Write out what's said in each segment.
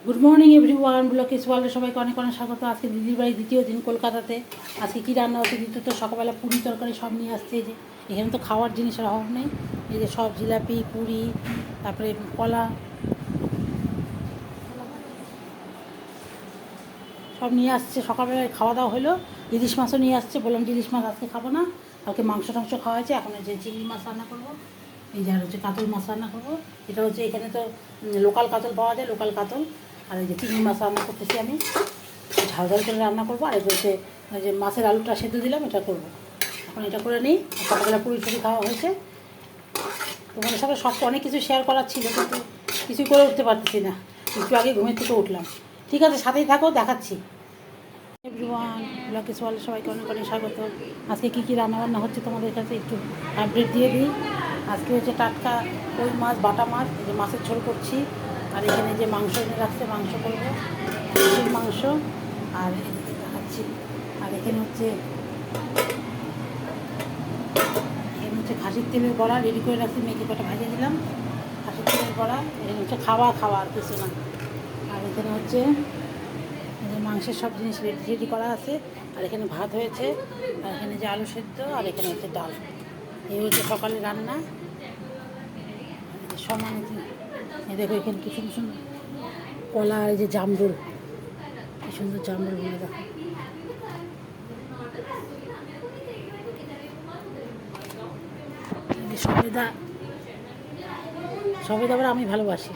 Good morning everyone, ব্লকেশ ওয়ার্ল্ডে সবাইকে অনেক অনেক স্বাগত। আজকে দিদির বাড়ি দ্বিতীয় দিন কলকাতাতে। আজকে কী রান্না হচ্ছে? দ্বিতীয় তো সকালবেলা পুরি তরকারি সব নিয়ে আসছে। এই যে এখানে তো খাওয়ার জিনিসের অভাব নেই। এই যে সব জিলাপি, পুরি, তারপরে কলা সব নিয়ে আসছে। সকালবেলায় খাওয়া দাওয়া হলো। ইলিশ মাছও নিয়ে আসছে। বললাম যে ইলিশ মাছ আজকে খাবো না, কালকে মাংস টাংস খাওয়া হয়েছে। এখন যে চিংড়ি মাছ রান্না করবো, এই যে আর হচ্ছে কাতল মাছ রান্না করবো। এটা হচ্ছে এখানে তো লোকাল কাতল পাওয়া যায়, লোকাল কাতল। আর এই যে চিংড়ি মাছ রান্না করতেছি আমি, ঝাল ঝাল করে রান্না করবো। আর এটা হচ্ছে যে মাছের আলুটা সেদ্ধ দিলাম, এটা করবো। এখন এটা করে নিই। সকালবেলা পুরি টুরি খাওয়া হয়েছে। তোমাদের সাথে সব অনেক কিছু শেয়ার করার ছিল, কিন্তু কিছুই করে উঠতে পারতেছি না। একটু আগে ঘুমের থেকে উঠলাম। ঠিক আছে, সাথেই থাকো, দেখাচ্ছি। এভরিওয়ান, ব্লকেশ ওয়ার্ল্ডে সবাইকে অনেক অনেক স্বাগত। আজকে কী কী রান্নাবান্না হচ্ছে তোমাদের কাছে একটু আপডেট দিয়ে দিই। আজকে হচ্ছে টাটকা ওই মাছ, বাটা মাছ, এই যে মাছের ঝোল করছি। আর এখানে যে মাংস এনে রাখছে, মাংস করবো, খাসির মাংস। আর এদিকে দেখাচ্ছি। আর এখানে হচ্ছে খাসির তেলের বড়া রেডি করে রাখছি, মেখে কটা ভাজিয়ে দিলাম। খাসির তেলের বড়া। এখানে হচ্ছে খাওয়া আর কিছু না। আর এখানে হচ্ছে মাংসের সব জিনিস রেডি রেডি করা আছে। আর এখানে ভাত হয়েছে, আর এখানে যে আলু সেদ্ধ, আর এখানে হচ্ছে ডাল। এই হচ্ছে সকালে রান্না। সমান এই দেখো এখানে কি সুন্দর সুন্দর কলা, এই যে জামরুল, কি সুন্দর জামরুলগুলো দেখো। সবেদা, সবেদা আবার আমি ভালোবাসি।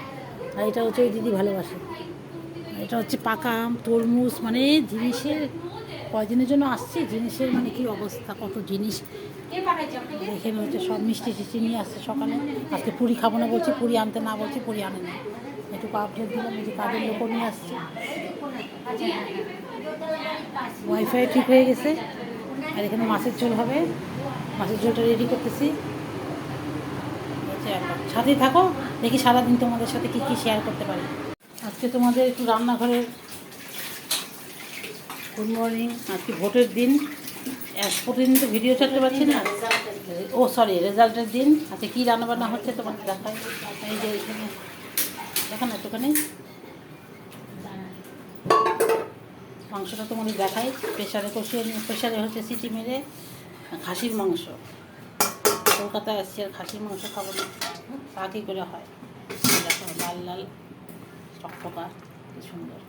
আর এটা হচ্ছে ওই দিদি ভালোবাসে। এটা হচ্ছে পাকা আম, তরমুজ, মানে জিনিসের কয়দিনের জন্য আসছে, জিনিসের মানে কি অবস্থা, কত জিনিস। এখানে হচ্ছে সব মিষ্টি টিষ্টি নিয়ে আসছে সকালে। আজকে পুরি খাবো না বলছি, পুরি আনতে না বলছি, পুরি আনে না। একটু আপডেট দিলাম। এই যে কাজের লোকও নিয়ে আসছে। ওয়াইফাই ঠিক হয়ে গেছে। আর এখানে মাছের ঝোল হবে, মাছের ঝোলটা রেডি করতেছি। সাথেই থাকো, দেখি সারাদিন তোমাদের সাথে কী কী শেয়ার করতে পারি। আজকে তোমাদের একটু রান্নাঘরের গুড মর্নিং। আজকে ভোটের দিন, প্রতিদিন তো ভিডিও ছাড়তে পারছি না। ও সরি, রেজাল্টের দিন। আজকে কী রান্নাবান্না হচ্ছে তোমাকে দেখাই। এই যে এখানে দেখো না একটুখানি মাংসটা তোমাদের দেখাই। প্রেশারে কষিয়ে নিয়ে, প্রেশারে হচ্ছে সিটি মেরে খাসির মাংস। কলকাতায় আসছি আর খাসির মাংস খাবো না, তা কী করে হয়। দেখো লাল লাল টকটকা, কি সুন্দর।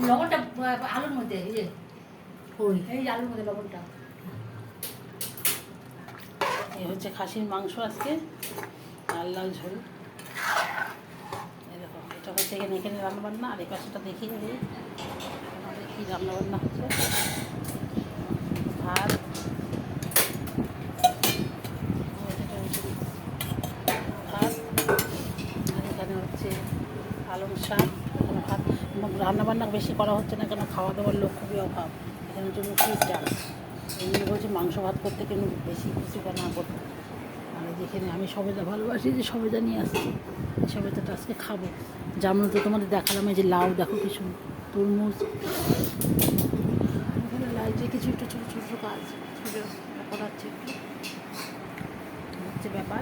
লবণটা আলুর মধ্যে, এই যে এই আলুর মধ্যে লবণটা। এই হচ্ছে খাসির মাংস আজকে, লাল লাল ঝোল। এই দেখো, এটা হচ্ছে এখানে এখানে রান্নাবান্না। আর এই পাশেটা দেখিয়ে দিই আমাদের কী রান্নাবান্না হচ্ছে। ভাত, ভাত, আর এখানে হচ্ছে পালং শাক। এখানে ভাত, রান্নাবান্না বেশি করা হচ্ছে না, কেন খাওয়া দাওয়ার লোক খুবই অভাব। এখানে হচ্ছে মুসুরির ডাল। এমনি বলছে মাংস ভাত করতে কিন্তু বেশি কিছু না করতে। আর যেখানে আমি সবেদা ভালোবাসি, যে সবেদা নিয়ে আসছি, এই সবেদাটা আজকে খাবো। জামরুল তো তোমাদের দেখালাম। এই যে লাউ দেখো কি সুন্দর, তরমুজ। এখানে লাইটে কিছু একটু ছোটো ছোটো কাজ করাচ্ছে, হচ্ছে ব্যাপার।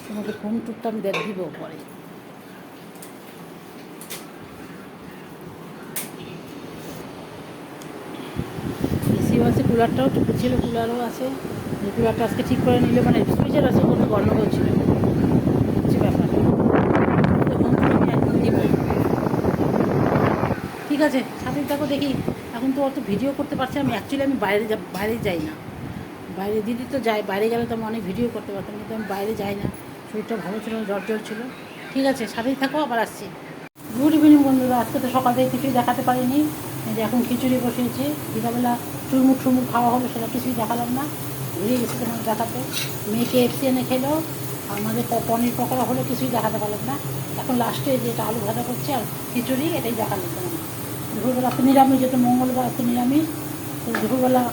তোমাদের হোম টুরটা আমি দিব পরে। এসিও আছে, কুলারটাও টুকু ছিল, কুলারও আছে। কুলারটা আজকে ঠিক করে নিলে, মানে সুইচের আছে, কোনো গন্ডগোল ছিল, হচ্ছে ব্যাপার। হোম টুর আমি একদম দিব। ঠিক আছে, সাথে থাকো, দেখি। এখন তো অত ভিডিও করতে পারছি আমি, অ্যাকচুয়ালি আমি বাইরে যাই না। বাইরে দিদি তো যায়, বাইরে গেলে তো আমি অনেক ভিডিও করতে পারতাম, কিন্তু আমি বাইরে যাই না। শরীরটা ভালো ছিল না, জ্বর ছিল। ঠিক আছে, সাথেই থাকো, আবার আসছি। গুড ইভিনিং বন্ধুরা। আজকে তো সকাল থেকে কিছুই দেখাতে পারিনি। এই যে এখন খিচুড়ি বসিয়েছি। বিকালবেলা চুরমুট খাওয়া হলো, সেটা কিছুই দেখালাম না, ভুলে গেছি তোমার দেখাতে। মেয়েকে এফসি এনে খেলো, আমাদের পনির পকোড়া হলো, কিছুই দেখাতে পারলাম না। এখন লাস্টে যেটা আলু ভাজা করছে আর খিচুড়ি, এটাই দেখালাম তোমার। দুপুরবেলা তো নিরামিষ, যেটা মঙ্গলবার তো নিরামিষ। তো দুপুরবেলা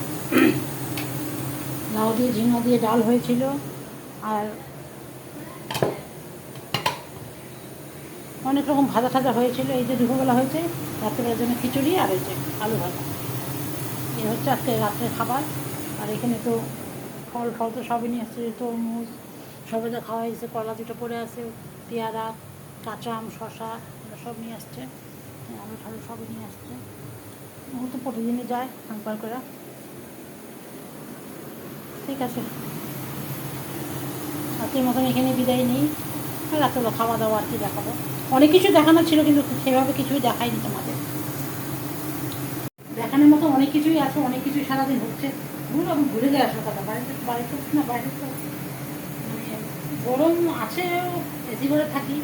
লাউ দিয়ে ঝিঙা দিয়ে ডাল হয়েছিল। আর অনেক রকম ভাজা টাজা হয়েছিল। এই যে দুপুরবেলা হয়েছে, রাত্রেবেলার জন্য খিচুড়ি আর হয়েছে আলু ভাজা। এই হচ্ছে আজকে রাত্রের খাবার। আর এখানে তো ফল তো সবই নিয়ে আসছে, তরমুজ, সবাই খাওয়া হয়েছে, কলা দুটো পড়ে আছে, পেয়ারা, কাঁচা আম, শশা, এগুলো সব নিয়ে আসছে, আলু ঠালু সবই নিয়ে আসছে। ও তো প্রতিদিনই যায় একবার করে। ঠিক আছে, আজকের মতন এখানে বিদায় নিই। রাত্রেবেলা খাওয়া দাওয়া আর কি দেখাবো, অনেক কিছু দেখানোর ছিল কিন্তু সেভাবে কিছুই দেখায়নি তোমাদের। দেখানোর মতো অনেক কিছুই আছে, অনেক কিছুই সারাদিন হচ্ছে। আমি ভুলে যাই আসল কথা, বাড়িতে না বাইরে তো মানে গরম আছে, এসি করে থাকি,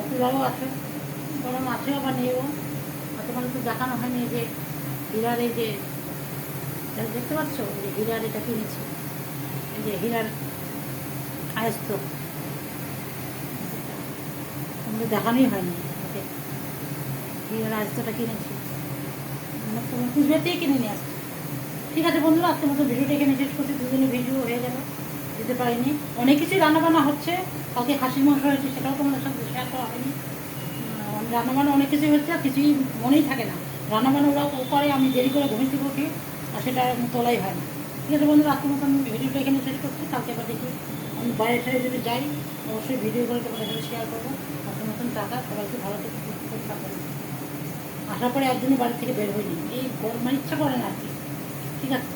কুলারও আছে, গরম আছে আবার নেও। আর তোমাদের তো দেখানো হয়নি যে হীরার এই যে দেখতে পাচ্ছ, এই যে হীরার এটা কিনেছি, এই যে হীরার আয়স্ত, তোমাদের দেখানোই হয়নি। ওকে, হীরার আয়স্তটা কিনেছি, তোমার কুচবিহার কিনে নিয়ে আসছি। ঠিক আছে বন্ধুরা, আজকের মতো ভিডিওটা এখানে শেষ করছি। দুদিনে ভিডিও হয়ে গেল, দিতে পারিনি। অনেক কিছুই রান্নাবান্না হচ্ছে, কালকে খাসির মাংস হয়েছে, সেটাও তোমাদের সাথে শেয়ার করা হয়নি। রান্নাবান্না অনেক কিছুই হচ্ছে, আর কিছুই মনেই থাকে না। রান্নাবান্না ওরা করে, আমি দেরি করে ঘুমিয়ে থেকে উঠি, আর সেটা তোলাই হয় না। ঠিক আছে বন্ধুরা, আজকের মতো আমি ভিডিওটা এখানে শেষ করছি। কালকে আবার দেখি আমি বাইরে ছেড়ে যদি যাই, অবশ্যই ভিডিও করে তোমাদের সাথে শেয়ার করবো। আজকের মতন টাকা, সবাইকে ভালো থেকে সুস্থ করে থাকবেন। আসার পরে একদিনই বাড়ি থেকে বের হইনি, এই মানে ইচ্ছা করে না আর কি। ঠিক আছে।